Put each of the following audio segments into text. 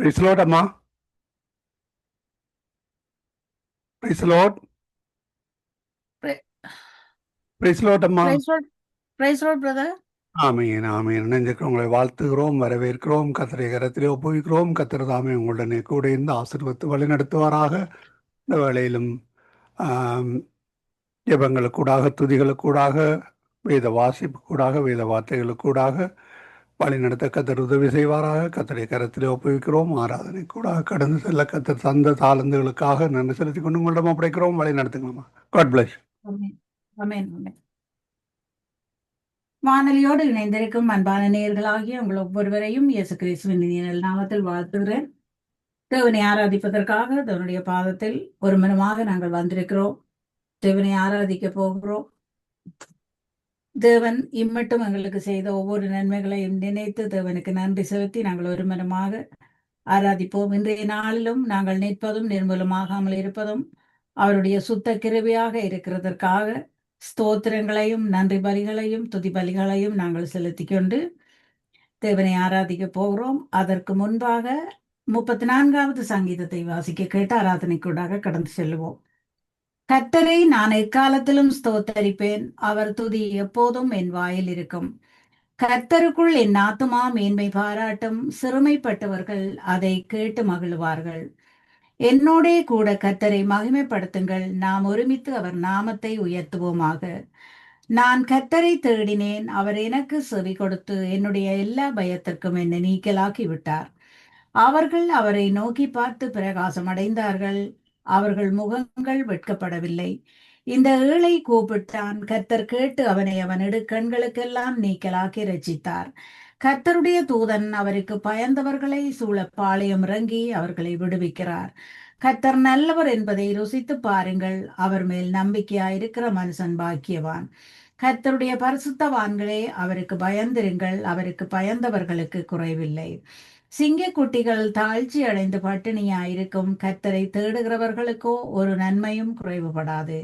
Price Lord அம்மா. Praise Lord. Pra- praise Lord அம்மா. Praise Lord, praise Lord, brother. ஆமீன் ஆமீன். நினைஞ்சிருக்க உங்களை வாழ்த்துகிறோம், வரவேற்கிறோம், கத்தரை கரத்திலே ஒப்புவிக்கிறோம். கத்தர் தாமே உங்களுடனே கூட இருந்து ஆசீர்வத்து வழி நடத்துவாராக. இந்த வேளையிலும் ஆம், ஜெபங்களுக்கூடாக, துதிகளுக்கூடாக, வேத வாசிப்புக்கூடாக, வேத வார்த்தைகளுக்கூடாக வழி நடத்த கத்தர் உதவி செய்வாராக. கத்தரை கரத்திலே ஒப்புவிக்கிறோம். ஆராதனை கூடாக கடந்து செல்ல கத்தர் தந்த தாளந்துகளுக்காக நன்றி செலுத்திக் கொண்டு உங்களிடம் ஒப்படைக்கிறோம். வழி நடத்துங்களா. God bless. Amen. Amen. Amen. வானொலியோடு இணைந்திருக்கும் அன்பான நேயர்களாகிய உங்கள் ஒவ்வொருவரையும் இயேசு கிறிஸ்துவின் இனிய நாமத்தில் வாழ்த்துகிறேன். தேவனை ஆராதிப்பதற்காக தேவனுடைய பாதத்தில் ஒரு மனமாக நாங்கள் வந்திருக்கிறோம். தேவனை ஆராதிக்க போகிறோம். தேவன் இம்மட்டும் எங்களுக்கு செய்த ஒவ்வொரு நன்மைகளையும் நினைத்து தேவனுக்கு நன்றி செலுத்தி நாங்கள் ஒரு மனமாக ஆராதிப்போம். இன்றைய நாளிலும் நாங்கள் நிற்பதும் நிர்மூலமாகாமல் இருப்பதும் அவருடைய சுத்த கிருபையாக இருக்கிறதற்காக ஸ்தோத்திரங்களையும் நன்றி பலிகளையும் துதி பலிகளையும் நாங்கள் செலுத்திக் கொண்டு தேவனை ஆராதிக்க போகிறோம். அதற்கு முன்பாக 34வது சங்கீதத்தை வாசிக்க கேட்டு ஆராதனைக்கூடாக கடந்து செல்லுவோம். கர்த்தரை நான் எக்காலத்திலும் ஸ்தோத்தரிப்பேன், அவர் துதி எப்போதும் என் வாயில் இருக்கும். கர்த்தருக்குள் என் ஆத்துமா மேன்மை பாராட்டும், சிறுமைப்பட்டவர்கள் அதை கேட்டு மகிழ்வார்கள். என்னோடே கூட கர்த்தரை மகிமைப்படுத்துங்கள், நாம் ஒருமித்து அவர் நாமத்தை உயர்த்துவோமாக. நான் கர்த்தரை தேடினேன், அவர் எனக்கு செவி கொடுத்து என்னுடைய எல்லா பயத்திற்கும் என்னை நீக்கலாக்கி விட்டார். அவர்கள் அவரை நோக்கி பார்த்து பிரகாசம் அடைந்தார்கள், அவர்கள் முகங்கள் வெட்கப்படவில்லை. இந்த ஏழை கூப்பிட்டான், கர்த்தர் கேட்டு அவனை அவன் இடுக்கண்களுக்கெல்லாம் நீக்கலாக்கி ரட்சித்தார். கர்த்தருடைய தூதன் அவருக்கு பயந்தவர்களை சூழ பாளையம் இறங்கி அவர்களை விடுவிக்கிறார். கர்த்தர் நல்லவர் என்பதை ருசித்து பாருங்கள், அவர் மேல் நம்பிக்கையாயிருக்கிற மனுஷன் பாக்கியவான். கர்த்தருடைய பரிசுத்தவான்களே, அவருக்கு பயந்திருங்கள், அவருக்கு பயந்தவர்களுக்கு குறைவில்லை. சிங்கக்குட்டிகள் தாழ்ச்சி அடைந்து பட்டினியாயிருக்கும், கர்த்தரை தேடுகிறவர்களுக்கோ ஒரு நன்மையும் குறைவுபடாது.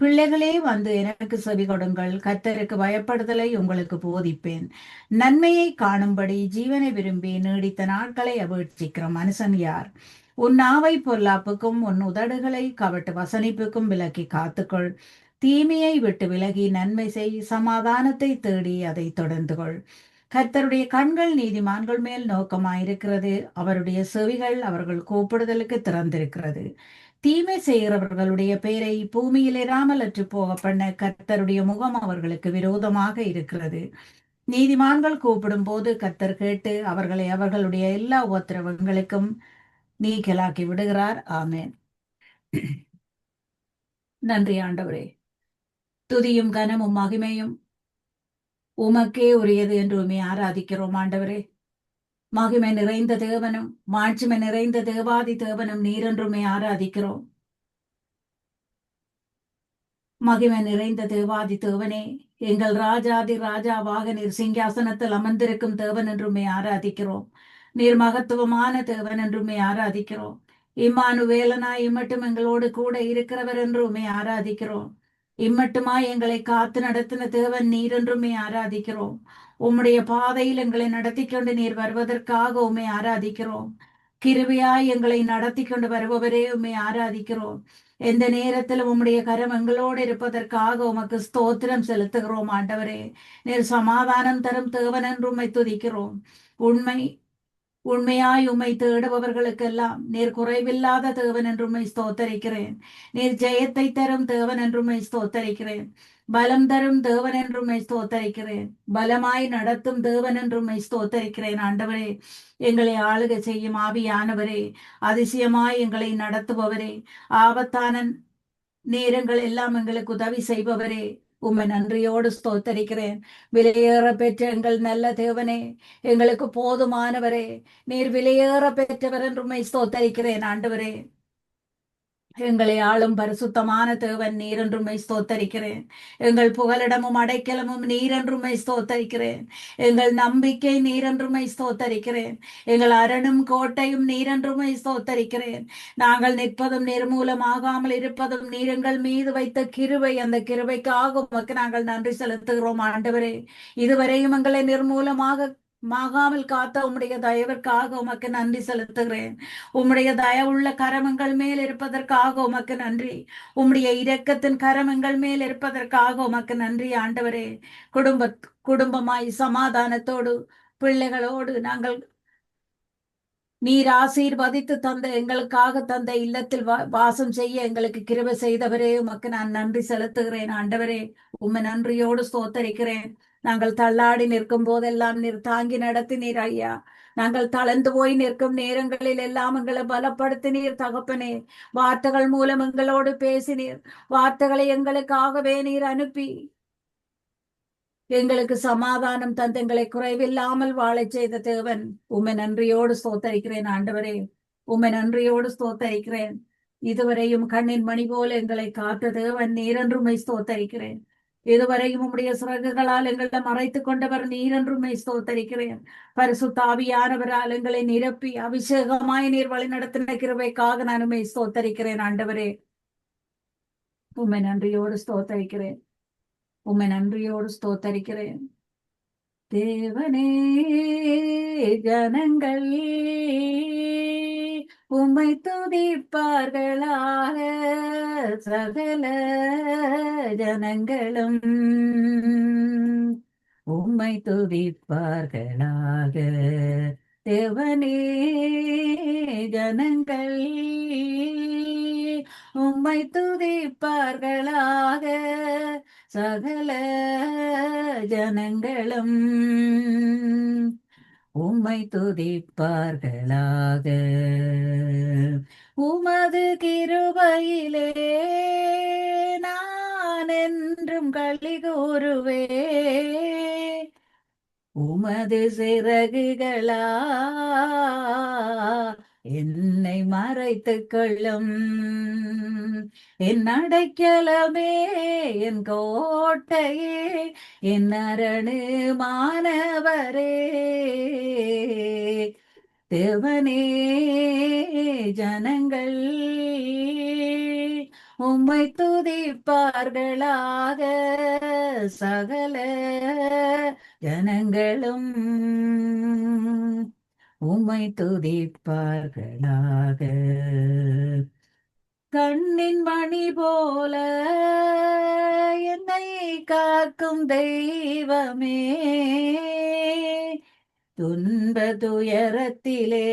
பிள்ளைகளே, வந்து எனக்கு செவி கொடுங்கள், கர்த்தருக்கு பயப்படுதலை உங்களுக்கு போதிப்பேன். நன்மையை காணும்படி ஜீவனை விரும்பி நீடித்த நாட்களை அபேட்சிக்கிற மனுஷன் யார்? உன் நாவை பொல்லாப்புக்கும் உன் உதடுகளை கவட்டு வசனிப்புக்கும் விலக்கி காத்துக்கொள். தீமையை விட்டு விலகி நன்மை செய், சமாதானத்தை தேடி அதை தொடர்ந்து கொள். கர்த்தருடைய கண்கள் நீதிமான்கள் மேல் நோக்கமாயிருக்கிறது, அவருடைய செவிகள் அவர்கள் கூப்பிடுதலுக்கு திறந்திருக்கிறது. தீமை செய்கிறவர்களுடைய பெயரை பூமியில் இராமல் அற்று போக பண்ண கர்த்தருடைய முகம் அவர்களுக்கு விரோதமாக இருக்கிறது. நீதிமான்கள் கூப்பிடும் போது கர்த்தர் கேட்டு அவர்களை அவர்களுடைய எல்லா உபத்திரவங்களுக்கும் நீக்கலாக்கி விடுகிறார். ஆமென். நன்றி ஆண்டவரே. துதியும் கனமும் மகிமையும் உமக்கே உரியது என்று உம்மை ஆராதிக்கிறோம் ஆண்டவரே. மகிமை நிறைந்த தேவனும் மாட்சிமை நிறைந்த தேவாதி தேவனும் நீரென்றுமே ஆராதிக்கிறோம். மகிமை நிறைந்த தேவாதி தேவனே, எங்கள் ராஜாதி ராஜாவாக நீர் சிங்காசனத்தில் அமர்ந்திருக்கும் தேவன் என்றுமே ஆராதிக்கிறோம். நீர் மகத்துவமான தேவன் என்றுமே ஆராதிக்கிறோம். இம்மானுவேலனாய் இம்மட்டும் எங்களோடு கூட இருக்கிறவர் என்று உம்மை ஆராதிக்கிறோம். இம்மட்டுமாய் எங்களை காத்து நடத்தின தேவன் நீர் என்றுமே ஆராதிக்கிறோம். உம்முடைய பாதையில் எங்களை நடத்தி கொண்டு நீர் வருவதற்காக உம்மை ஆராதிக்கிறோம். கிருபையாய் எங்களை நடத்தி கொண்டு வருபவரே உம்மை ஆராதிக்கிறோம். எந்த நேரத்திலும் உம்முடைய கரம் எங்களோடு இருப்பதற்காக உமக்கு ஸ்தோத்திரம் செலுத்துகிறோம் ஆண்டவரே. நீர் சமாதானம் தரும் தேவன் என்று உம்மை துதிக்கிறோம். உண்மை உண்மையாய் உம்மை தேடுபவர்களுக்கெல்லாம் நீர் குறைவில்லாத தேவன் என்று உம்மை ஸ்தோத்தரிக்கிறேன். நீர் ஜெயத்தை தரும் தேவன் என்று உம்மை ஸ்தோத்தரிக்கிறேன். பலம் தரும் தேவன் என்று உம்மை ஸ்தோத்தரிக்கிறேன். பலமாய் நடத்தும் தேவன் என்று உம்மை ஸ்தோத்தரிக்கிறேன் ஆண்டவரே. எங்களை ஆளுகை செய்யும் ஆவியானவரே, அதிசயமாய் எங்களை நடத்துபவரே, ஆபத்தான நேரங்கள் எல்லாம் எங்களுக்கு உதவி செய்பவரே, உம்மை நன்றியோடு ஸ்தோத்தரிக்கிறேன். விலையேற பெற்ற எங்கள் நல்ல தேவனே, எங்களுக்கு போதுமானவரே, நீர் விலையேற பெற்றவர் என்று உம்மை ஸ்தோத்தரிக்கிறேன் ஆண்டவரே. எங்களை ஆளும் பரிசுத்தமான தேவன் நீரென்றுமை ஸ்தோத்தரிக்கிறேன். எங்கள் புகலிடமும் அடைக்கலமும் நீரென்றுமை ஸ்தோத்தரிக்கிறேன். எங்கள் நம்பிக்கை நீரென்றுமை ஸ்தோத்தரிக்கிறேன். எங்கள் அரணும் கோட்டையும் நீரென்றுமை ஸ்தோத்தரிக்கிறேன். நாங்கள் நிற்பதும் நிர்மூலமாகாமல் இருப்பதும் நீர் எங்கள் மீது வைத்த கிருபை, அந்த கிருபைக்காக உமக்கு நாங்கள் நன்றி செலுத்துகிறோம் ஆண்டவரே. இதுவரையும் எங்களை நிர்மூலமாக மாகாமல் காத்த உம்முடைய தயவிற்காக உமக்கு நன்றி செலுத்துகிறேன். உம்முடைய தயவுள்ள கரமங்கள் மேல் இருப்பதற்காக உமக்கு நன்றி. உம்முடைய இரக்கத்தின் கரமங்கள் மேல் இருப்பதற்காக உமக்கு நன்றி ஆண்டவரே. குடும்பமாய் சமாதானத்தோடு பிள்ளைகளோடு நாங்கள் நீர் ஆசீர்வதித்து தந்த எங்களுக்காக தந்த இல்லத்தில் வாசம் செய்ய எங்களுக்கு கிருபை செய்தவரே உமக்கு நான் நன்றி செலுத்துகிறேன் ஆண்டவரே. உம்மை நன்றியோடு ஸ்தோத்தரிக்கிறேன். நாங்கள் தள்ளாடி நிற்கும் போதெல்லாம் நீர் தாங்கி நடத்தினீர் ஐயா. நாங்கள் தளர்ந்து போய் நிற்கும் நேரங்களில் எல்லாம் எங்களை பலப்படுத்தினீர் தகப்பனே. வார்த்தைகள் மூலம் எங்களோடு பேசினீர். வார்த்தைகளை எங்களுக்காகவே நீர் அனுப்பி எங்களுக்கு சமாதானம் தந்து எங்களை குறைவில்லாமல் வாழச் செய்த தேவன். உம்மை நன்றியோடு ஸ்தோத்தரிக்கிறேன் ஆண்டவரே. உம்மை நன்றியோடு ஸ்தோத்தரிக்கிறேன். இதுவரையும் கண்ணின் மணி போல எங்களை காத்த தேவன் நீரென்றுமை ஸ்தோத்தரிக்கிறேன். இதுவரையும் உம்முடைய சிறகுகளால் எங்களை மறைத்துக் கொண்டவர் நீரென்றுமை ஸ்தோத்தரிக்கிறேன். பரிசுத்த ஆவியானவரால் எங்களை நிரப்பி அபிஷேகமாய் நீர் வழி நடத்தின கிருபைக்காக நான் உம்மை ஸ்தோத்தரிக்கிறேன் ஆண்டவரே. உம்மை நன்றியோடு ஸ்தோத்தரிக்கிறேன். உம்மை நன்றியோடு ஸ்தோத்தரிக்கிறேன். தேவனே, ஜனங்கள் உம்மை துதிப்பார்களாக, சகல ஜனங்களும் உம்மை துதிப்பார்களாக. தேவனே, ஜனங்கள் உம்மை துதிப்பார்களாக, சகல ஜனங்களும் உம்மை துதிப்பார்களாக. உமது கிருபையிலே நான் என்றும் களி கூறுவே. உமது சிறகுகளா என்னை மறைத்துக் கொள்ளும். என் அடைக்கலமே, என் கோட்டையே, என் அரணு மாணவரே. தேவனே, ஜனங்கள் உம்மை துதிப்பார்களாக, சகல ஜனங்களும் உம்மை துதிப்பார்களாக. கண்ணின் மணி போல என்னை காக்கும் தெய்வமே, துன்ப துயரத்திலே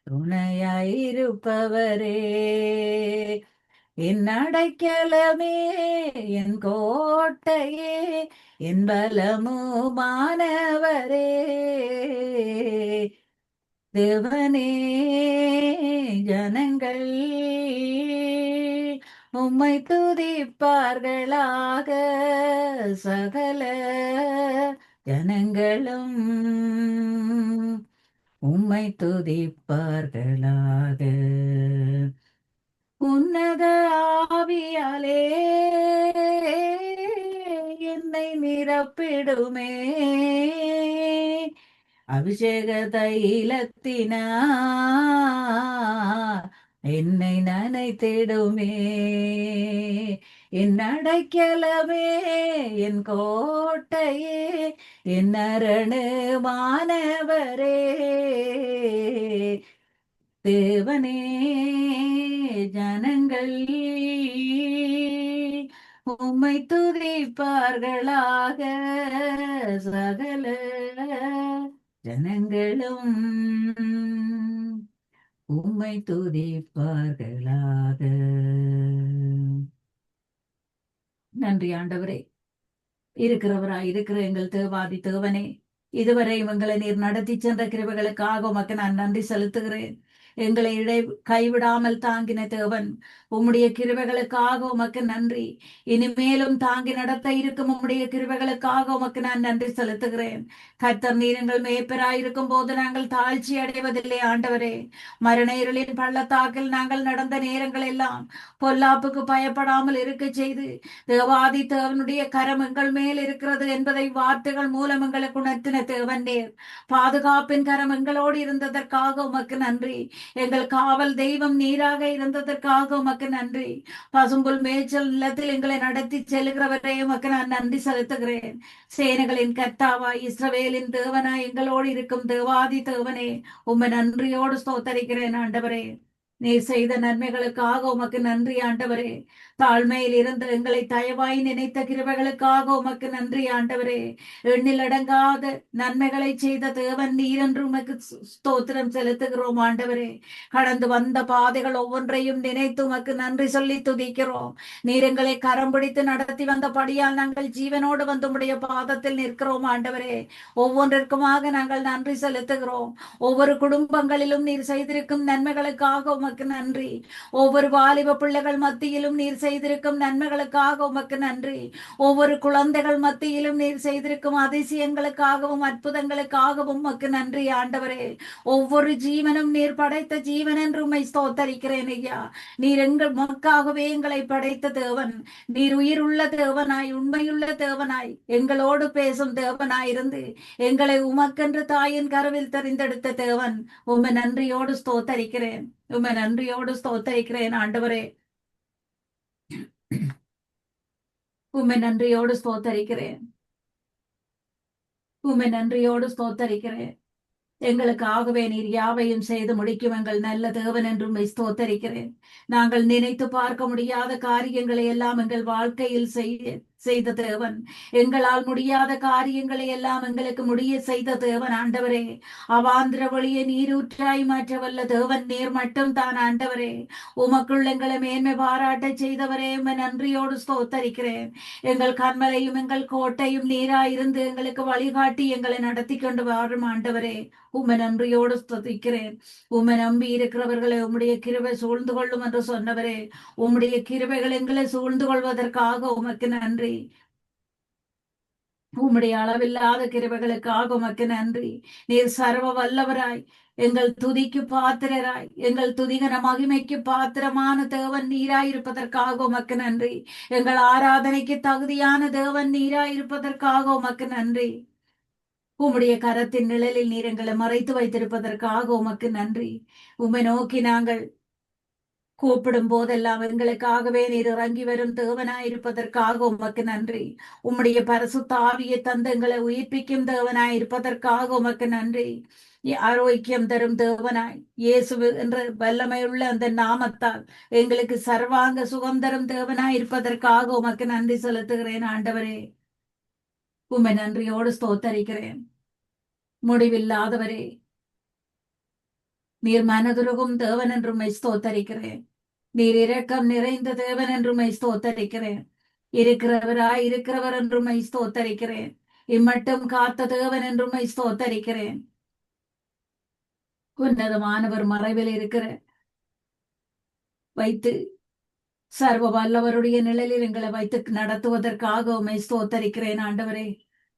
துணையாயிருப்பவரே. என் அடைக்கலமே, என் கோட்டையே, என் பலமுமானவரே. தேவனே, ஜனங்கள் உம்மை துதிப்பார்களாக, சகல ஜனங்களும் உம்மை துதிப்பார்களாக. உன்னத ஆவியாலே என்னை நிரப்பிடுமே, அபிஷேக தைலத்தினா என்னை நனைத்திடுமே. என் அடைக்கலமே, என் கோட்டையே, என் அரணு மாணவரே. தேவனே, ஜனங்கள் உம்மை துதிப்பார்களாக, சகல ஜனங்களும் உம்மை துதிப்பார்களாக. நன்றி ஆண்டவரே. இருக்கிறவராய் இருக்கிற எங்கள் தேவாதி தேவனே, இதுவரை எங்களை நீர் நடத்தி சென்ற கிருபைகளுக்காக உமக்கு நான் நன்றி செலுத்துகிறேன். எங்களை கைவிடாமல் தாங்கின தேவன், உம்முடைய கிருபைகளுக்காக உமக்கு நன்றி. இனிமேலும் தாங்கி நடத்த இருக்கும் உம்முடைய கிருபைகளுக்காக உமக்கு நான் நன்றி செலுத்துகிறேன். கர்த்தர் நீர் எங்கள் மேய்ப்பராயிருக்கும் போது நாங்கள் தாழ்ச்சி அடைவதில்லை ஆண்டவரே. மரண இருளின் பள்ளத்தாக்கில் நாங்கள் நடந்த நேரங்கள் எல்லாம் பொல்லாப்புக்கு பயப்படாமல் இருக்க செய்து தேவாதி தேவனுடைய கரம் எங்கள் மேல் இருக்கிறது என்பதை வார்த்தைகள் மூலம் எங்களுக்கு உணர்த்தின தேவன் நேர். பாதுகாப்பின் கரம் எங்களோடு இருந்ததற்காக உமக்கு நன்றி. எங்கள் காவல் தெய்வம் நீராக இருந்ததற்காக உமக்கு நன்றி. பசும்புல் மேய்ச்சல் நிலத்தில் எங்களை நடத்தி செல்கிறவரே உமக்கு நான் நன்றி செலுத்துகிறேன். சேனைகளின் கர்த்தாவாய் இஸ்ரவேலின் தேவனாய் எங்களோடு இருக்கும் தேவாதி தேவனே, உம்மை நன்றியோடு ஸ்தோத்தரிக்கிறேன் ஆண்டவரே. நீர் செய்த நன்மைகளுக்காக உமக்கு நன்றி ஆண்டவரே. தாழ்மையில் இருந்து எங்களை தயவாய் நினைத்த கிருபைகளுக்காக உமக்கு நன்றி ஆண்டவரே. எண்ணில் அடங்காத நன்மைகளை செய்த தேவன் நீர் என்று உமக்கு ஸ்தோத்திரம் செலுத்துகிறோம் ஆண்டவரே. கடந்து வந்த பாதைகள் ஒவ்வொன்றையும் நினைத்து உமக்கு நன்றி சொல்லி துதிக்கிறோம். நீர் எங்களை கரம் பிடித்து நடத்தி வந்தபடியால் நாங்கள் ஜீவனோடு வந்து உம்முடைய பாதத்தில் நிற்கிறோம் ஆண்டவரே. ஒவ்வொன்றிற்குமாக நாங்கள் நன்றி செலுத்துகிறோம். ஒவ்வொரு குடும்பங்களிலும் நீர் செய்திருக்கும் நன்மைகளுக்காக உமக்கு நன்றி. ஒவ்வொரு வாலிப பிள்ளைகள் மத்தியிலும் நீர் செய்திருக்கும் நன்மைகளுக்காக உமக்கு நன்றி. ஒவ்வொரு குழந்தைகள் மத்தியிலும் நீர் செய்திருக்கும் அதிசயங்களுக்காகவும் அற்புதங்களுக்காகவும் உமக்கு நன்றி ஆண்டவரே. ஒவ்வொரு ஜீவனும் நீர் படைத்த ஜீவன் என்று உம்மை ஸ்தோத்தரிக்கிறேன் ஐயா. நீர் எங்கள் மக்காகவே எங்களை படைத்த தேவன். நீர் உயிருள்ள தேவனாய் உண்மையுள்ள தேவனாய் எங்களோடு பேசும் தேவனாய் இருந்து எங்களை உமக்கென்று தாயின் கருவில் தெரிந்தெடுத்த தேவன். உம்மை நன்றியோடு ஸ்தோத்தரிக்கிறேன். உம்மை நன்றியோடு ஸ்தோத்தரிக்கிறேன் ஆண்டவரே. உம்மை நன்றியோடு ஸ்தோத்தரிக்கிறேன். உம்மை நன்றியோடு ஸ்தோத்தரிக்கிறேன். எங்களுக்காகவே நீர் யாவையும் செய்து முடிக்கும் எங்கள் நல்ல தேவன் என்று உம்மை ஸ்தோத்தரிக்கிறேன். நாங்கள் நினைத்து பார்க்க முடியாத காரியங்களை எல்லாம் எங்கள் வாழ்க்கையில் செய்த தேவன். எங்களால் முடியாத காரியங்களை எல்லாம் எங்களுக்கு முடிய செய்த தேவன் ஆண்டவரே. அவாந்திர வழியை நீரூற்றாய் மாற்ற வல்ல தேவன் நீர் மட்டும் தான் ஆண்டவரே. உமக்குள் எங்களை மேன்மை பாராட்ட செய்தவரே உம்மை நன்றியோடு ஸ்தோத்தரிக்கிறேன். எங்கள் கண்மலையும் எங்கள் கோட்டையும் நீராயிருந்து எங்களுக்கு வழிகாட்டி எங்களை நடத்தி கொண்டு வாரும் ஆண்டவரே. உம்மை நன்றியோடு ஸ்துதிக்கிறேன். உம்மை நம்பி இருக்கிறவர்களை உம்முடைய கிருபை சூழ்ந்து கொள்ளும் என்று சொன்னவரே. உம்முடைய கிருபைகள் எங்களை சூழ்ந்து கொள்வதற்காக உமக்கு நன்றி. உம்முடைய அளவில்லாத கிருபைகளுக்காக உமக்கு நன்றி. நீர் சர்வ வல்லவராய் எங்கள் துதிக்கு பாத்திரராய் எங்கள் துதிகன மகிமைக்கு பாத்திரமான தேவன் நீராயிருப்பதற்காக உமக்கு நன்றி. எங்கள் ஆராதனைக்கு தகுதியான தேவன் நீராயிருப்பதற்காக உமக்கு நன்றி. உம்முடைய கரத்தின் நிழலில் நீர் எங்களை மறைத்து வைத்திருப்பதற்காக உமக்கு நன்றி. உம்மை நோக்கி நாங்கள் கூப்பிடும் போதெல்லாம் எங்களுக்காகவே நீர் இறங்கி வரும் தேவனாயிருப்பதற்காக உமக்கு நன்றி. உம்முடைய பரிசுத்த ஆவியை தந்து எங்களை உயிர்ப்பிக்கும் தேவனாயிருப்பதற்காக உமக்கு நன்றி. ஆரோக்கியம் தரும் தேவனாய் இயேசு என்ற வல்லமையுள்ள அந்த நாமத்தால் எங்களுக்கு சர்வாங்க சுகம் தரும் தேவனாய் இருப்பதற்காக உமக்கு நன்றி செலுத்துகிறேன் ஆண்டவரே. உம்மை நன்றியோடு ஸ்தோத்தரிக்கிறேன். முடிவில்லாதவரே, நீர் மனதுருகும் தேவன் என்று உம்மை ஸ்தோத்தரிக்கிறேன். நீர் இரக்கம் நிறைந்த தேவன் என்று உம்மை ஸ்தோத்தரிக்கிறேன். இருக்கிறவர் என்று உம்மை ஸ்தோத்தரிக்கிறேன். இம்மட்டும் காத்த தேவன் என்று உம்மை ஸ்தோத்தரிக்கிறேன். உன்னதமானவர் மறைவில் இருக்கிற வைத்து சர்வ வல்லவருடைய நிழலில் எங்களை வைத்து நடத்துவதற்காக உம்மை ஸ்தோத்தரிக்கிறேன் ஆண்டவரே.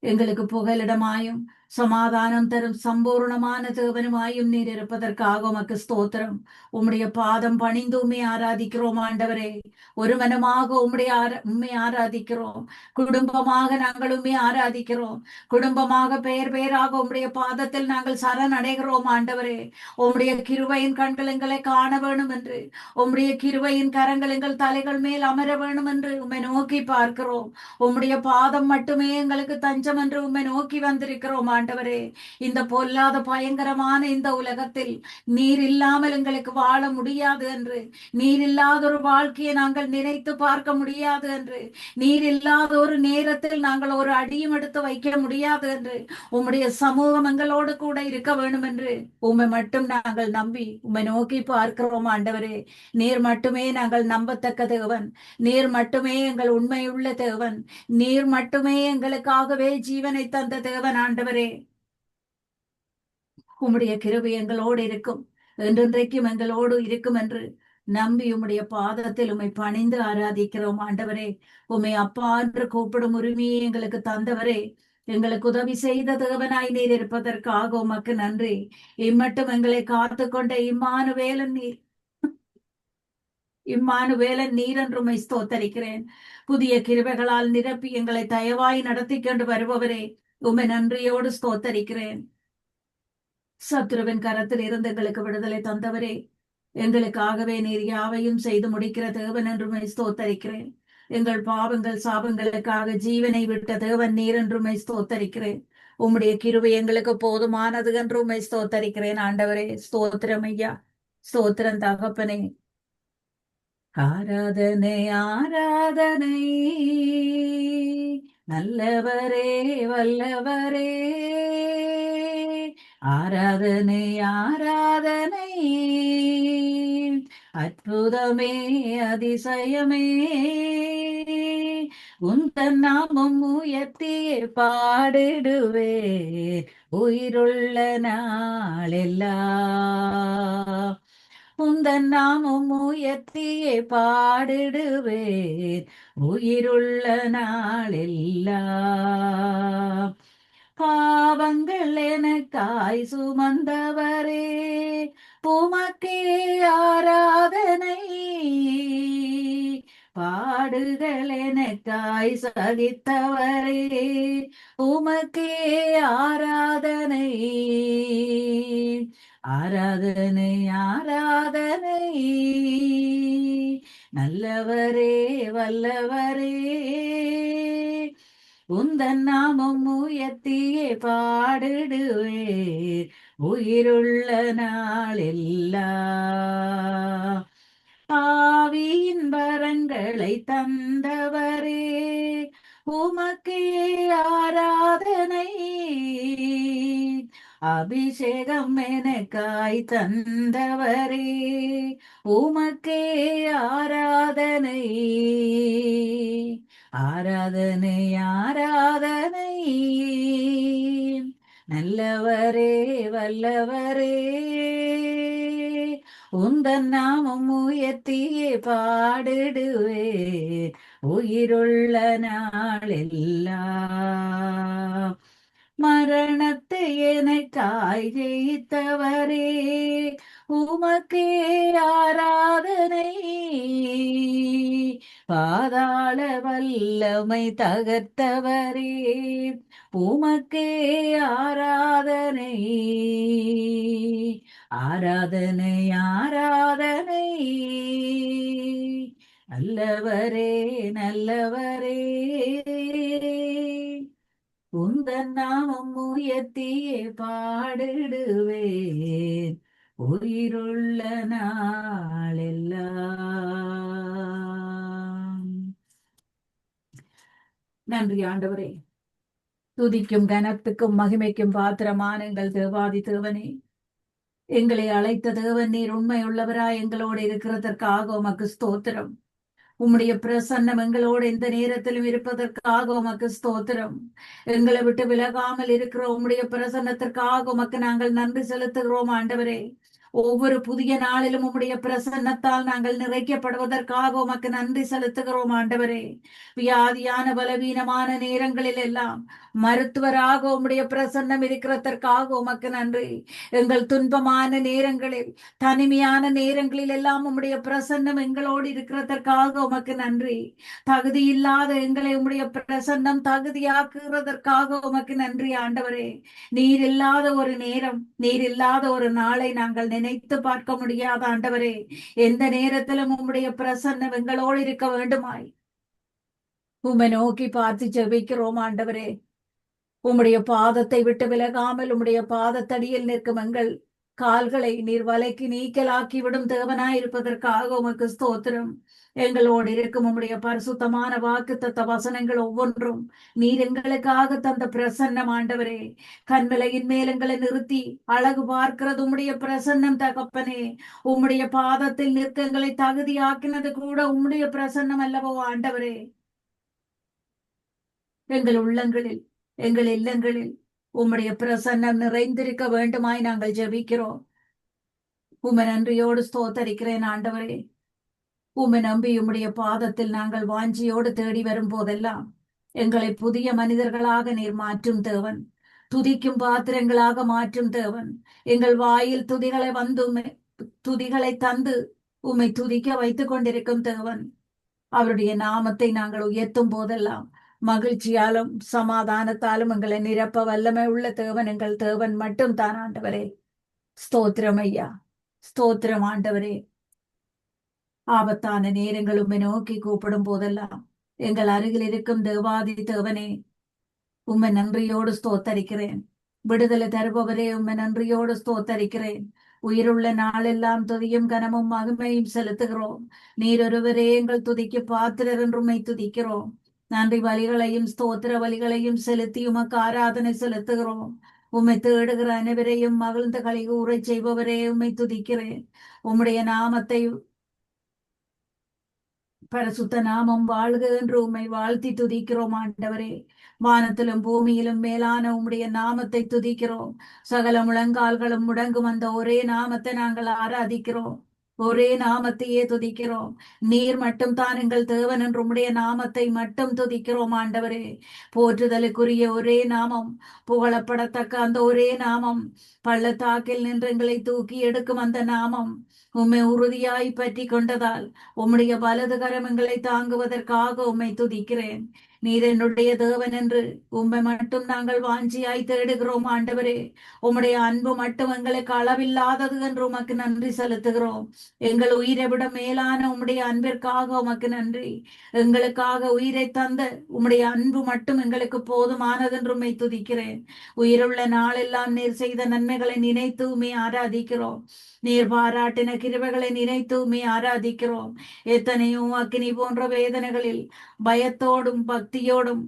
எங்களுக்கு புகலிடமாயும் சமாதானம் தரும் சம்பூர்ணமான தேவனுமாயும் நீர் இருப்பதற்காக உமக்கு ஸ்தோத்திரம். உம்முடைய பாதம் பணிந்து உம்மை ஆராதிக்கிறோம் ஆண்டவரே. ஒரு மனமாக உம்மை ஆராதிக்கிறோம். குடும்பமாக நாங்கள் உம்மை ஆராதிக்கிறோம். குடும்பமாக பெயராக உம்முடைய பாதத்தில் நாங்கள் சரணடைகிறோம் ஆண்டவரே. உம்முடைய கிருபையின் கண்கள் எங்களை காண வேணும் என்று, உம்முடைய கிருபையின் கரங்கள் எங்கள் தலைகள் மேல் அமர வேணும் என்று உம்மை நோக்கி பார்க்கிறோம். உம்முடைய பாதம் மட்டுமே எங்களுக்கு தஞ்சம் என்று உம்மை நோக்கி வந்திருக்கிறோம் ஆண்டவரே. இந்த பொல்லாத பயங்கரமான இந்த உலகத்தில் நீர் இல்லாமல் எங்களுக்கு வாழ முடியாது என்று, நீர் இல்லாத ஒரு வாழ்க்கையை நாங்கள் நினைத்து பார்க்க முடியாது என்று, நீர் இல்லாத ஒரு நேரத்தில் நாங்கள் ஒரு அடியும் எடுத்து வைக்க முடியாது என்று, உம்முடைய சமூகம் எங்களோடு கூட இருக்க வேண்டும் என்று உம்மை மட்டும் நாங்கள் நம்பி உம்மை நோக்கி பார்க்கிறோம் ஆண்டவரே. நீர் மட்டுமே நாங்கள் நம்பத்தக்க தேவன். நீர் மட்டுமே எங்கள் உண்மையுள்ள தேவன். நீர் மட்டுமே எங்களுக்காகவே ஜீவனை தந்த தேவன் ஆண்டவரே. உம்முடைய கிருபை எங்களோடு இருக்கும், என்றென்றைக்கும் எங்களோடு இருக்கும் என்று நம்பி உம்முடைய பாதத்தில் உம்மை பணிந்து ஆராதிக்கிறோம் ஆண்டவரே. உம்மை அப்பா என்று கூப்பிடும் உரிமையை எங்களுக்கு தந்தவரே. எங்களுக்கு உதவி செய்த தேவனாய் நீர் இருப்பதற்காக உமக்கு நன்றி. இம்மட்டும் எங்களை காத்து கொண்ட இம்மானுவேலன் நீர் என்று உம்மை ஸ்தோத்தரிக்கிறேன். புதிய கிருபைகளால் நிரப்பி எங்களை தயவாய் நடத்தி கொண்டு வருபவரே, உம்மை நன்றியோடு ஸ்தோத்தரிக்கிறேன். சத்துருவின் கரத்தில் இருந்து எங்களுக்கு விடுதலை தந்தவரே, எங்களுக்காகவே நீர் யாவையும் செய்து முடிக்கிற தேவன் என்றுமை ஸ்தோத்தரிக்கிறேன். எங்கள் பாவங்கள் சாபங்களுக்காக ஜீவனை விட்ட தேவன் நீர் என்றுமை ஸ்தோத்தரிக்கிறேன். உம்முடைய கிருபை எங்களுக்கு போதுமானது என்று உம்மை ஸ்தோத்தரிக்கிறேன். ஆண்டவரே, ஸ்தோத்திரம் ஐயா, ஸ்தோத்திரம் தகப்பனே. ஆராதனை ஆராதனை, நல்லவரே வல்லவரே. ஆராதனை ஆராதனை, அற்புதமே அதிசயமே. உந்தன் நாமம் உயர்த்தியே பாடிடுவே, உயிருள்ள நாளெல்லாம். உந்தன் நாமம் உயர்த்தியே பாடிடுவேன், உயிருள்ள நாளெல்லாம். பாவங்கள் எனக்காய் சுமந்தவரே, உமக்கே ஆராதனை. பாடுகள் எனக்காய் சகித்தவரே, உமக்கே ஆராதனை. ஆராதனை ஆராதனை, நல்லவரே வல்லவரே. உந்தன் நாமம் உயர்த்தியே பாடிடுவேன், உயிருள்ள நாளெல்லாம். ஆவியின் வரங்களை தந்தவரே, உமக்கே ஆராதனை. அபிஷேகம் எனக்காய் தந்தவரே, உமக்கே ஆராதனை. ஆராதனை ஆராதனை, நல்லவரே வல்லவரே. உந்தன் நாமம் உயர்த்தியே பாடிடுவேன், உயிருள்ள நாளெல்லாம். மரணத்தை எனக்காய் ஜெயித்தவரே, உமக்கே ஆராதனை. பாதாள வல்லமை தகர்த்தவரே, உமக்கே ஆராதனை. ஆராதனை ஆராதனை, நல்லவரே நல்லவரே. உந்தன் நாமம் உயர்த்தியே பாடிடுவேன், உயிருள்ள நாளெல்லாம். நன்றி ஆண்டவரே. துதிக்கும் கனத்துக்கும் மகிமைக்கும் பாத்திரமான எங்கள் தேவாதி தேவனே, எங்களை அழைத்த தேவன் நீர் உண்மை உள்ளவராய் எங்களோடு இருக்கிறதற்காக உமக்கு ஸ்தோத்திரம். உம்முடைய பிரசன்னம் எங்களோடு எந்த நேரத்திலும் இருப்பதற்காக உமக்கு ஸ்தோத்திரம். எங்களை விட்டு விலகாமல் இருக்கிற உம்முடைய பிரசன்னத்திற்காக உமக்கு நாங்கள் நன்றி செலுத்துகிறோம் ஆண்டவரே. ஒவ்வொரு புதிய நாளிலும் உம்முடைய பிரசன்னத்தால் நாங்கள் நிறைக்கப்படுவதற்காக உமக்கு நன்றி செலுத்துகிறோம் ஆண்டவரே. வியாதியான பலவீனமான நேரங்களில் எல்லாம் மருத்துவராக உம்முடைய பிரசன்னம் இருக்கிறதற்காக உமக்கு நன்றி. எங்கள் துன்பமான நேரங்களில், தனிமையான நேரங்களில் எல்லாம் உம்முடைய பிரசன்னம் எங்களோடு இருக்கிறதற்காக உமக்கு நன்றி. தகுதி இல்லாத எங்களை உம்முடைய பிரசன்னம் தகுதியாக்குகிறதற்காக உமக்கு நன்றி ஆண்டவரே. நீர் இல்லாத ஒரு நேரம், நீர் இல்லாத ஒரு நாளை நாங்கள் நினைத்து பார்க்க முடியாத ஆண்டவரே. எந்த நேரத்திலும் உம்முடைய பிரசன்னம் எங்களோடு இருக்க வேண்டுமாய் உம்மை நோக்கி பார்த்து ஜெபிக்கிறோம் ஆண்டவரே. உம்முடைய பாதத்தை விட்டு விலகாமல் உம்முடைய பாதத்தடியில் நிற்கும் எங்கள் கால்களை நீர் வலைக்கு நீக்கலாக்கி விடும் தேவனாயிருப்பதற்காக உமக்கு ஸ்தோத்திரம். எங்களோடு இருக்கும் உம்முடைய பரிசுத்தமான வாக்குத்தத்த வசனங்கள் ஒவ்வொன்றும் நீர் எங்களுக்காக தந்த பிரசன்னம் ஆண்டவரே. கண்மலையின் மேல் எங்களை நிறுத்தி அழகு பார்க்கிறது உம்முடைய பிரசன்னம் தகப்பனே. உம்முடைய பாதத்தில் நிற்க எங்களை தகுதியாக்கினது கூட உம்முடைய பிரசன்னம் அல்லவோ ஆண்டவரே. எங்கள் உள்ளங்களில், எங்கள் இல்லங்களில் உம்முடைய பிரசன்னம் நிறைந்திருக்க வேண்டுமாய் நாங்கள் ஜெபிக்கிறோம். உம்மை நன்றியோடு ஸ்தோத்தரிக்கிறேன் ஆண்டவரே. உம்மை நம்பி உம்முடைய பாதத்தில் நாங்கள் வாஞ்சியோடு தேடி வரும் போதெல்லாம் எங்களை புதிய மனிதர்களாக நீர் மாற்றும் தேவன். துதிக்கும் பாத்திரங்களாக மாற்றும் தேவன். எங்கள் வாயில் துதிகளை துதிகளை தந்து உம்மை துதிக்க வைத்துக் கொண்டிருக்கும் தேவன். அவருடைய நாமத்தை நாங்கள் உயர்த்தும் போதெல்லாம் மகிழ்ச்சியாலும் சமாதானத்தாலும் எங்களை நிரப்ப வல்லமை உள்ள தேவன் எங்கள் தேவன் மட்டும் தான் ஆண்டவரே. ஸ்தோத்திரம் ஐயா. ஸ்தோத்திரம் ஆண்டவரே. ஆபத்தான நேரங்கள் உம்மை நோக்கி கூப்பிடும் போதெல்லாம் எங்கள் அருகில் இருக்கும் தேவாதி தேவனே, உம்மை நன்றியோடு ஸ்தோத்தரிக்கிறேன். விடுதலை தருபவரே, உம்மை நன்றியோடு ஸ்தோத்தரிக்கிறேன். உயிருள்ள நாளெல்லாம் துதியும் கனமும் மகிமையும் செலுத்துகிறோம். நீர் ஒருவரே எங்கள் துதிக்கு பாத்திரர் என்று உம்மை துதிக்கிறோம். நன்றி பலிகளையும் ஸ்தோத்திர பலிகளையும் செலுத்தி உமக்கு ஆராதனை செலுத்துகிறோம். உம்மை தேடுகிற அனைவரையும் மகிழ்ந்து களிகூறச் செய்பவரே, உம்மை துதிக்கிறேன். உம்முடைய நாமத்தை, பரிசுத்த நாமம் வாழ்க என்று உம்மை வாழ்த்தி துதிக்கிறோம் ஆண்டவரே. வானத்திலும் பூமியிலும் மேலான உம்முடைய நாமத்தை துதிக்கிறோம். சகல முழங்கால்களும் முடங்கும் அந்த ஒரே நாமத்தை நாங்கள் ஆராதிக்கிறோம். ஒரே நாமத்தையே துதிக்கிறோம். நீர் மட்டும் தான் எங்கள் தேவன் என்று உம்முடைய நாமத்தை மட்டும் துதிக்கிறோம் ஆண்டவரே. போற்றுதலுக்குரிய ஒரே நாமம், புகழப்படத்தக்க அந்த ஒரே நாமம், பள்ளத்தாக்கில் நின்று எங்களை தூக்கி எடுக்கும் அந்த நாமம், உம்மை உறுதியாய் பற்றி கொண்டதால் உம்முடைய வலது கரம் எங்களை தாங்குவதற்காக உம்மை துதிக்கிறேன். நீர் என்னுடைய தேவன் என்று உம்மை மட்டும் நாங்கள் வாஞ்சியாய் தேடுகிறோம் ஆண்டவரே. உம்முடைய அன்பு மட்டும் எங்களுக்கு அளவில்லாதது என்று உமக்கு நன்றி செலுத்துகிறோம். எங்கள் உயிரை விட மேலான உம்முடைய அன்பிற்காக உமக்கு நன்றி. எங்களுக்காக உயிரை தந்த உம்முடைய அன்பு மட்டும் எங்களுக்கு போதுமானது என்று உம்மை துதிக்கிறேன். உயிருள்ள நாளெல்லாம் நீர் செய்த நன்மைகளை நினைத்து உம்மை ஆராதிக்கிறோம். நீர் பாராட்டின கிருபைகளை நினைத்து உம்மை ஆராதிக்கிறோம். எத்தனையோ அக்கினி போன்ற வேதனைகளில் பயத்தோடும் பக்தியோடும்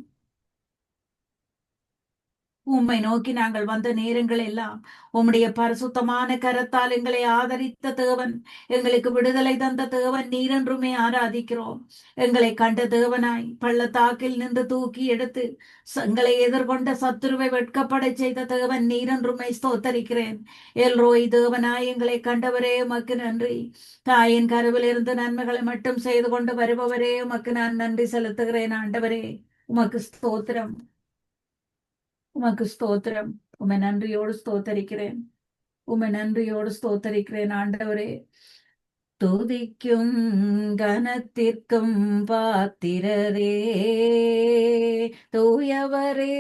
உம்மை நோக்கி நாங்கள் வந்த நேரங்கள் எல்லாம் உம்முடைய பரிசுத்தமான கரத்தால் எங்களை ஆதரித்த தேவன், எங்களுக்கு விடுதலை தந்த தேவன் நீரென்றுமே ஆராதிக்கிறோம். எங்களை கண்ட தேவனாய் பள்ளத்தாக்கில் நின்று தூக்கி எடுத்து எங்களை எதிர்கொண்ட சத்துருவை வெட்கப்பட செய்த தேவன் நீரென்றுமே ஸ்தோத்தரிக்கிறேன். எல்ரோய் தேவனாய் எங்களை கண்டவரே, உமக்கு நன்றி. தாயின் கருவிலிருந்து நன்மைகளை மட்டும் செய்து கொண்டு வருபவரே, உமக்கு நான் நன்றி செலுத்துகிறேன் ஆண்டவரே. உமக்கு ஸ்தோத்திரம், உமக்கு ஸ்தோத்திரம். உம்மை நன்றியோடு ஸ்தோத்தரிக்கிறேன். உம்மை நன்றியோடு ஸ்தோத்தரிக்கிறேன் ஆண்டவரே. துதிக்கும் கனத்திற்கும் பாத்திரரே, தூயவரே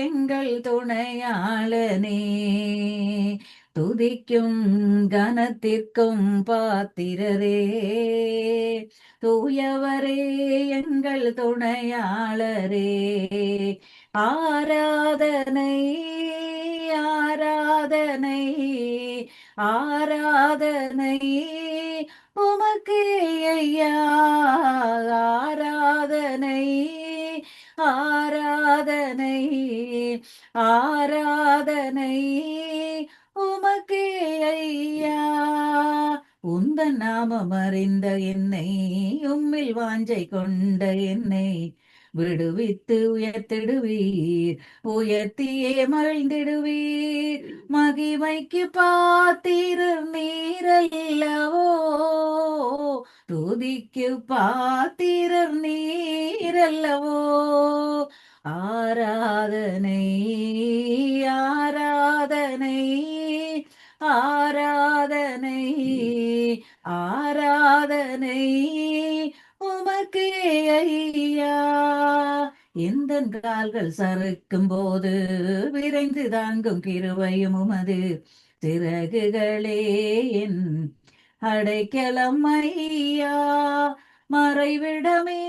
எங்கள் துணையாளனே. துதிக்கும் கனத்திற்கும் பாத்திரரே, தூயவரே எங்கள் துணையாளரே. ஆராதனை, ஆராதனை, ஆராதனை உமக்கே ஐயா. ஆராதனை, ஆராதனை, ஆராதனை உமக்கே ஐயா. உந்தன் நாமம் அறிந்த என்னை, உம்மில் வாஞ்சை கொண்ட என்னை விடுவித்து உயர்த்திடுவீர். உயர்த்தியே மகிழ்ந்திடுவீர். மகிமைக்கு பாத்திரர் நீரல்லவோ, துதிக்கு பாத்திரர் நீரல்லவோ. ஆராதனை, ஆராதனை, ஆராதனை, ஆராதனை உமக்கே ஐயா. எந்த கால்கள் சறுக்கும் போது விரைந்து தாங்கும் கிருபையும் உமது சிறகுகளே என் அடைக்கலம் ஐயா. மறைவிடமே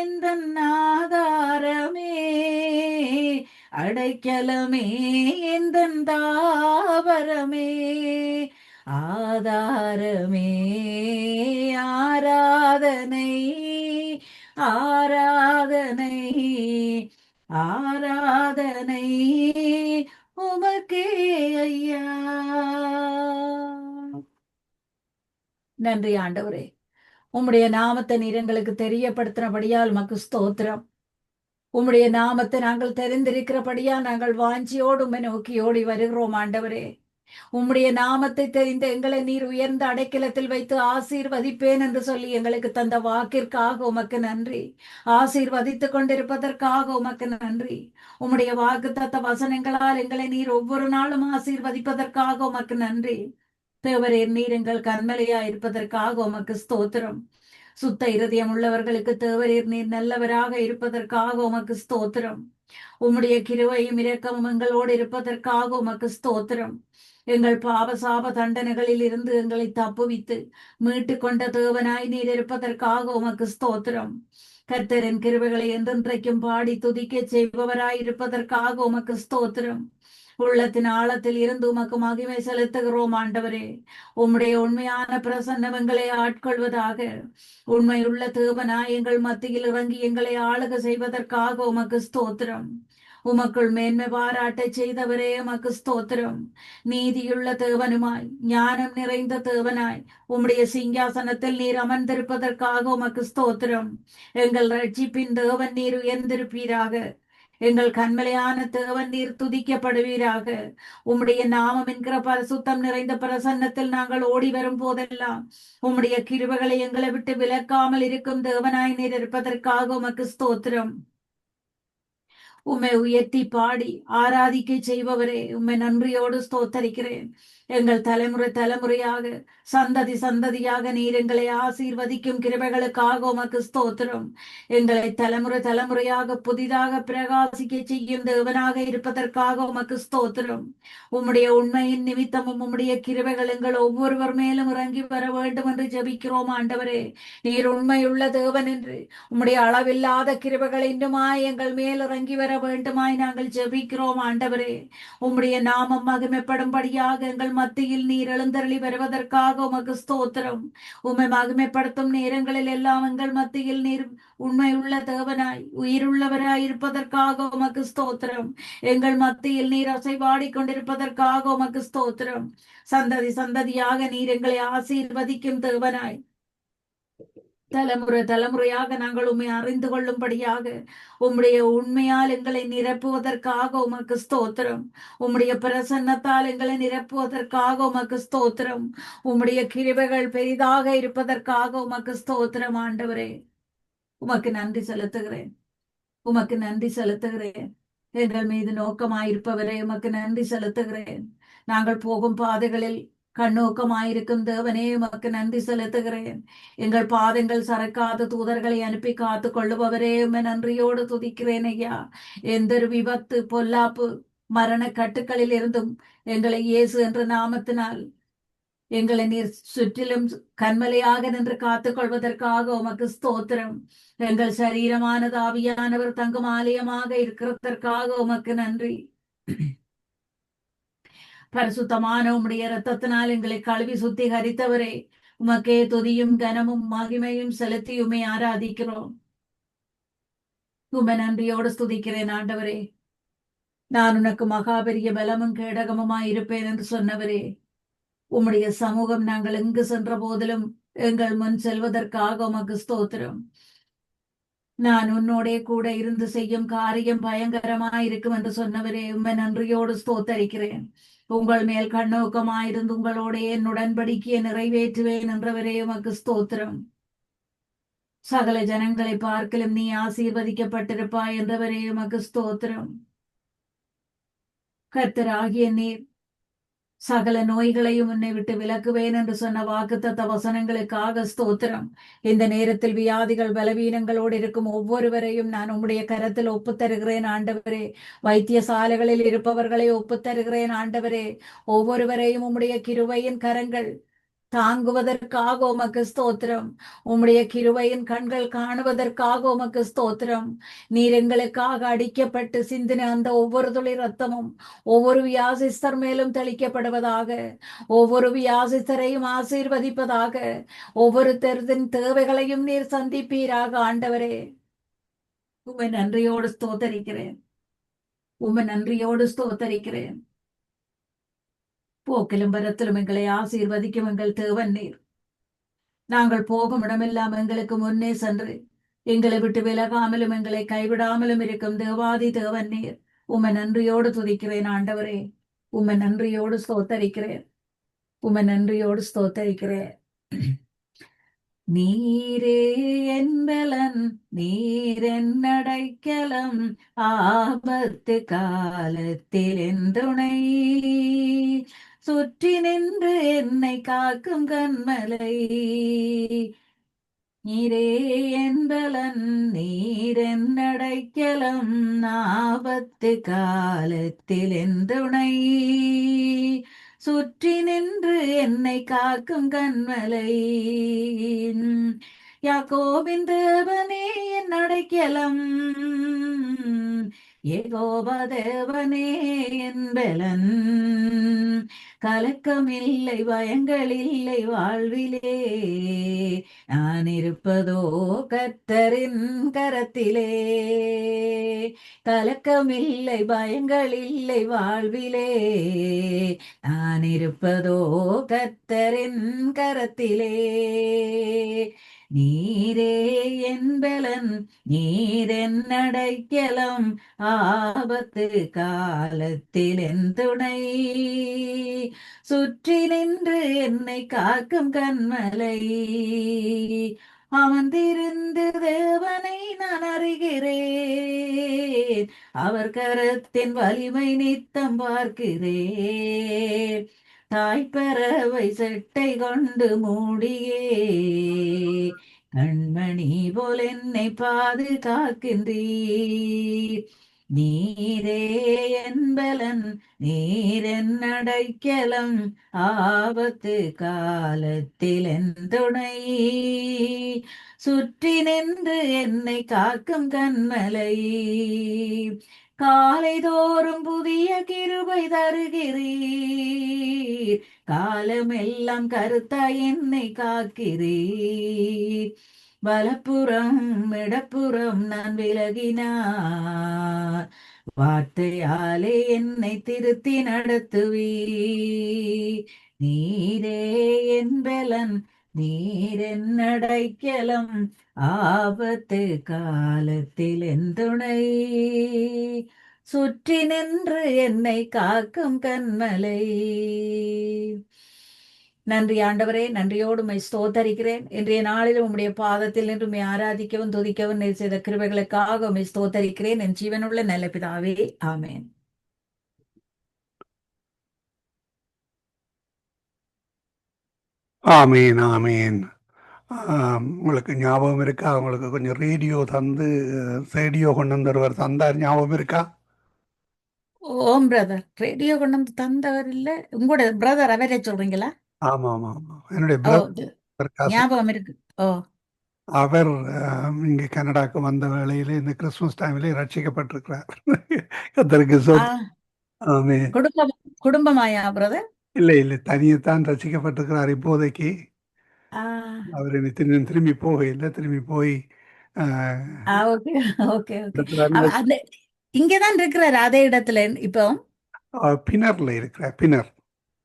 எந்தன் ஆதாரமே, அடைக்கலமே எந்தன் தாவரமே. ஆதாரமே, ஆராதனை, ஆராதனை, ஆராதனை உமக்கே ஐயா. நன்றி ஆண்டவரே. உம்முடைய நாமத்தை நீர் எங்களுக்கு தெரியப்படுத்தினபடியால் உமக்கு ஸ்தோத்திரம். உம்முடைய நாமத்தை நாங்கள் தெரிந்திருக்கிறபடியால் நாங்கள் வாஞ்சியோடு உம்மை நோக்கி ஓடி வருகிறோம் ஆண்டவரே. உம்முடைய நாமத்தை தெரிந்த எங்களை நீர் உயர்ந்த அடைக்கலத்தில் வைத்து ஆசீர்வதிப்பேன் என்று சொல்லி எங்களுக்கு தந்த வாக்கிற்காக உமக்கு நன்றி. ஆசீர்வதித்துக் கொண்டிருப்பதற்காக உமக்கு நன்றி. உம்முடைய வாக்குத்தத்த வசனங்களால் எங்களை நீர் ஒவ்வொரு நாளும் ஆசீர்வதிப்பதற்காக உமக்கு நன்றி. தேவரீர் நீர் எங்கள் கண்மலையா இருப்பதற்காக உமக்கு ஸ்தோத்திரம். சுத்த இருதயம் உள்ளவர்களுக்கு தேவரீர் நீர் நல்லவராக இருப்பதற்காக உமக்கு ஸ்தோத்திரம். உம்முடைய கிருபையும் இரக்கமும் எங்களோடு இருப்பதற்காக உமக்கு ஸ்தோத்திரம். எங்கள் பாவ சாப தண்டனைகளில் இருந்து எங்களை தப்புவித்து மீட்டு கொண்ட தேவனாய் நீர் இருப்பதற்காக உமக்கு ஸ்தோத்திரம். கர்த்தரின் கிருபைகளை என்றென்றைக்கும் பாடி துதிக்க செய்பவராய் இருப்பதற்காக உமக்கு ஸ்தோத்திரம். உள்ளத்தின் ஆழத்தில் இருந்து உமக்கு மகிமை செலுத்துகிறோம் ஆண்டவரே. உம்முடைய உண்மையான பிரசன்னம் எங்களை ஆட்கொள்வதாக. உண்மையுள்ள தேவனாய் எங்கள் மத்தியில் இறங்கி எங்களை ஆளுக செய்வதற்காக உமக்கு ஸ்தோத்திரம். உமக்குள் மேன்மை பாராட்ட செய்தவரே உமக்கு ஸ்தோத்திரம். நீதியுள்ள தேவனுமாய் ஞானம் நிறைந்த தேவனாய் உம்முடைய சிங்காசனத்தில் நீர் அமர்ந்திருப்பதற்காக உமக்கு ஸ்தோத்திரம். எங்கள் ரட்சிப்பின் தேவன் நீர் உயர்ந்திருப்பீராக. எங்கள் கண்மலையான தேவன் நீர் துதிக்கப்படுவீராக. உம்முடைய நாமம் என்கிற பரிசுத்தம் நிறைந்த பிரசன்னத்தில் நாங்கள் ஓடி வரும் போதெல்லாம் உம்முடைய கிருபைகளை எங்களை விட்டு விலக்காமல் இருக்கும் தேவனாய் நீர் இருப்பதற்காக உமக்கு ஸ்தோத்திரம். உம்மை உயர்த்தி பாடி ஆராதிக்க செய்பவரே, உம்மை நன்றியோடு ஸ்தோத்தரிக்கிறேன். எங்கள் தலைமுறை தலைமுறையாக சந்ததி சந்ததியாக நீர் எங்களை ஆசீர்வதிக்கும் கிருபைகளுக்காக உமக்கு ஸ்தோத்திரம். எங்களை தலைமுறை தலைமுறையாக புதிதாக பிரகாசிக்க செய்யும் தேவனாக இருப்பதற்காக உமக்கு ஸ்தோத்திரம். உம்முடைய உண்மையின் நிமித்தமும் உம்முடைய கிருபைகள் எங்கள் ஒவ்வொருவர் மேலும் இறங்கி வர வேண்டும் என்று ஜெபிக்கிறோம் ஆண்டவரே. நீர் உண்மையுள்ள தேவன் என்று உம்முடைய அளவில்லாத கிருபைகள் இன்னுமாய் எங்கள் மேல் இறங்கி வர வேண்டுமாய் நாங்கள் ஜெபிக்கிறோம் ஆண்டவரே. உம்முடைய நாமம் மகிமைப்படும்படியாக எங்கள் மத்தியில் நீர் எழுந்தருளி வருவதற்காக உமக்கு ஸ்தோத்திரம். உம்மை மகிமைப்படுத்தும் நேரங்களில் எல்லாம் எங்கள் மத்தியில் நீர் உண்மையுள்ள தேவனாய் உயிருள்ளவராய் இருப்பதற்காக உமக்கு ஸ்தோத்திரம். எங்கள் மத்தியில் நீர் அசைவாடி கொண்டிருப்பதற்காக உமக்கு ஸ்தோத்திரம். சந்ததி சந்ததியாக நீர் எங்களை ஆசீர்வதிக்கும் தேவனாய் தலைமுறை தலைமுறையாக நாங்கள் உம்மை அறிந்து கொள்ளும்படியாக உம்முடைய உண்மையால் எங்களை நிரப்புவதற்காக உமக்கு ஸ்தோத்திரம். உம்முடைய பிரசன்னத்தால் எங்களை நிரப்புவதற்காக உமக்கு ஸ்தோத்திரம். உம்முடைய கிருபைகள் பெரிதாக இருப்பதற்காக உமக்கு ஸ்தோத்திரம் ஆண்டவரே. உமக்கு நன்றி செலுத்துகிறேன். உமக்கு நன்றி செலுத்துகிறேன். எங்கள் மீது நோக்கமாயிருப்பவரே உமக்கு நன்றி செலுத்துகிறேன். நாங்கள் போகும் பாதைகளில் கண்ணோக்கமாயிருக்கும் தேவனே உமக்கு நன்றி செலுத்துகிறேன். எங்கள் பாதங்கள் சரக்காத தூதர்களை அனுப்பி காத்து கொள்ளுபவரே உம்மை நன்றியோடு துதிக்கிறேன் ஐயா. எந்த ஒரு விபத்து பொல்லாப்பு மரண கட்டுக்களில் இருந்தும் எங்களை இயேசு என்ற நாமத்தினால் எங்களை நீர் சுற்றிலும் கண்மலையாக நின்று காத்துக் கொள்வதற்காக உமக்கு ஸ்தோத்திரம். எங்கள் சரீரமானது ஆவியானவர் தங்கும் ஆலயமாக இருக்கிறதற்காக உமக்கு நன்றி. பரிசுத்தமான உம்முடைய இரத்தத்தினால் எங்களை கழுவி சுத்திகரித்தவரே உமக்கே துதியும் கனமும் மகிமையும் செலுத்தி உம்மை ஆராதிக்கிறோம். உம்மை நன்றியோடு ஸ்துதிக்கிறேன் ஆண்டவரே. நான் உனக்கு மகாபெரிய பலமும் கேடகமுமாய் இருப்பேன் என்று சொன்னவரே, உம்முடைய சமூகம் நாங்கள் எங்கு சென்ற போதிலும் எங்கள் முன் செல்வதற்காக உமக்கு ஸ்தோத்திரம். நான் உன்னோடே கூட இருந்து செய்யும் காரியம் பயங்கரமாயிருக்கும் என்று சொன்னவரே உம்மை நன்றியோடு ஸ்தோத்தரிக்கிறேன். உங்கள் மேல் கண்ணோக்கமாயிருந்து உங்களோட என் உடன்படிக்கையை நிறைவேற்றுவேன் என்றவரே உமக்கு ஸ்தோத்திரம். சகல ஜனங்களை பார்க்கலும் நீ ஆசீர்வதிக்கப்பட்டிருப்பாய் என்றவரே உமக்கு ஸ்தோத்திரம். கர்த்தராகிய நீர் சகல நோய்களையும் உன்னை விட்டு விலக்குவேன் என்று சொன்ன வாக்குத்தத்த வசனங்களுக்காக ஸ்தோத்திரம். இந்த நேரத்தில் வியாதிகள் பலவீனங்களோடு இருக்கும் ஒவ்வொருவரையும் நான் உம்முடைய கரத்தில் ஒப்புத்தருகிறேன் ஆண்டவரே. வைத்தியசாலைகளில் இருப்பவர்களை ஒப்புத்தருகிறேன் ஆண்டவரே. ஒவ்வொருவரையும் உம்முடைய கிருபையின் கரங்கள் தாங்குவதற்காக உமக்கு ஸ்தோத்திரம். உம்முடைய கிருபையின் கண்கள் காணுவதற்காக உமக்கு ஸ்தோத்திரம். நீர் எங்களுக்காக அடிக்கப்பட்டு சிந்தின அந்த ஒவ்வொரு துளி ரத்தமும் ஒவ்வொரு வியாசிஸ்தர் மேலும் தெளிக்கப்படுவதாக. ஒவ்வொரு வியாசிஸ்தரையும் ஆசீர்வதிப்பதாக. ஒவ்வொருத்தரின் தேவைகளையும் நீர் சந்திப்பீராக ஆண்டவரே. உம்மை நன்றியோடு ஸ்தோத்தரிக்கிறேன். உம்மை நன்றியோடு ஸ்தோத்தரிக்கிறேன். போக்கிலும் வரத்திலும் எங்களை ஆசீர்வதிக்கும் எங்கள் தேவன் நீர். நாங்கள் போகும் இடமெல்லாம் எங்களுக்கு முன்னே சென்று எங்களை விட்டு விலகாமலும் எங்களை கைவிடாமலும் இருக்கும் தேவாதி தேவன் நீர். உம்மை நன்றியோடு துதிக்கிறேன் ஆண்டவரே. உம்மை நன்றியோடு ஸ்தோத்தரிக்கிறேன். உம்மை நன்றியோடு ஸ்தோத்தரிக்கிறேன். நீரே என்பலன் நீரென்னடைக்கலம் ஆபத்து காலத்தில் என்றுணை சுற்றி நின்று என்னை காக்கும் கண்மலை. நீரே என்பலன் நீரென்னடைக்கலம் ஆபத்து காலத்தில் என்றுணை சுற்றி நின்று என்னை காக்கும் கண்மலை. யாக்கோபின் தேவனே என் அடைக்கலம், யெகோவா தேவனே என் பெலன். கலக்கமில்லை பயங்களில்லை வாழ்விலே, நான் இருப்பதோ கர்த்தரின் கரத்திலே. கலக்கமில்லை பயங்களில்லை வாழ்விலே, நான் இருப்பதோ கர்த்தரின் கரத்திலே. நீரே என் பெலன், நீரென் அடைக்கலம், ஆபத்து காலத்தில் என் துணை. சுற்றி நின்று என்னை காக்கும் கண்மலை. அமர்ந்திருந்து தேவனை நான் அறிகிறேன், அவர் கரத்தின் வலிமை நித்தம் பார்க்கிறேன். தாய்ப்பறவை செட்டை கொண்டு மூடியே, கண்மணி போல் என்னை பாதுகாக்கின்றீர். நீரே என் பலன், நீரென் அடைக்கலம், ஆபத்து காலத்தில் என் துணை. சுற்றி நின்று என்னை காக்கும் கண்மலை. காலைதோறும் புதிய கிருபை தருகிறீர், காலமெல்லாம் கருத்தாய் என்னை காக்கிறீர். வலப்புறம் இடப்புறம் நான் விலகினார், வார்த்தையாலே என்னை திருத்தி நடத்துவீர். நீரே என் பலன், நீரென் அடைக்கலம், ஆபத்து காலத்தில் என் துணை. சுற்றி நின்று என்னை காக்கும் கண்மலை. நன்றி ஆண்டவரே, நன்றியோடு உம்மை ஸ்தோத்தரிக்கிறேன். இன்றைய நாளில் உம்முடைய பாதத்தில் நின்று உம்மை ஆராதிக்கவும் துதிக்கவும் நீர் செய்த கிருபைகளுக்காக உம்மை ஸ்தோத்தரிக்கிறேன். என் ஜீவனுள்ள நல்ல பிதாவே, ஆமென். ஆமீன், ஆமீன். உங்களுக்கு ஞாபகம் இருக்கா? உங்களுக்கு கொஞ்சம் ரேடியோ தந்து ரேடியோ கொண்டு வந்து ஒருவர் தந்தார், ஞாபகம் இருக்கா? ஓம் பிரதர், ரேடியோ கொண்டு வந்து தந்தவர் இல்ல, உங்களோட பிரதர் அவரே சொல்றீங்களா? ஆமா, ஆமா, ஆமா. என்னுடைய ஓ, பிரதர் காசு. ஞாபகம் இருக்கு. ஓ, அவர் இங்கே கனடாக்கு வந்த வேளையிலே இந்த கிறிஸ்துமஸ் டைம்ல ரட்சிக்கப்பட்டிருக்கிறார். கர்த்தருக்கு ஆ, ஆமே. குடும்பமாயா பிரதர்? இல்லை, இல்லை, தனியத்தான் ரட்சிக்கப்பட்டிருக்கிறார் இப்போதைக்கு. ஆ, அவர் இனி திரும்பி போகல, திரும்பி போய் ஓகே, ஓகே, ஓகே. இடத்துல அந்த இங்கதான் இருக்கிறாரு அதே இடத்துல இப்போ? பின்னர்ல இருக்கிறார், பின்னர்.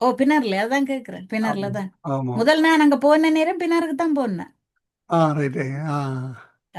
ஓ, பின்னார்ல, அதான் கேக்குறேன், பின்னார்ல ஆமா, தான். ஆமா. முதல் நான் அங்க போன நேரம் பின்னாருக்கு தான் போனேன். ரைட்டு.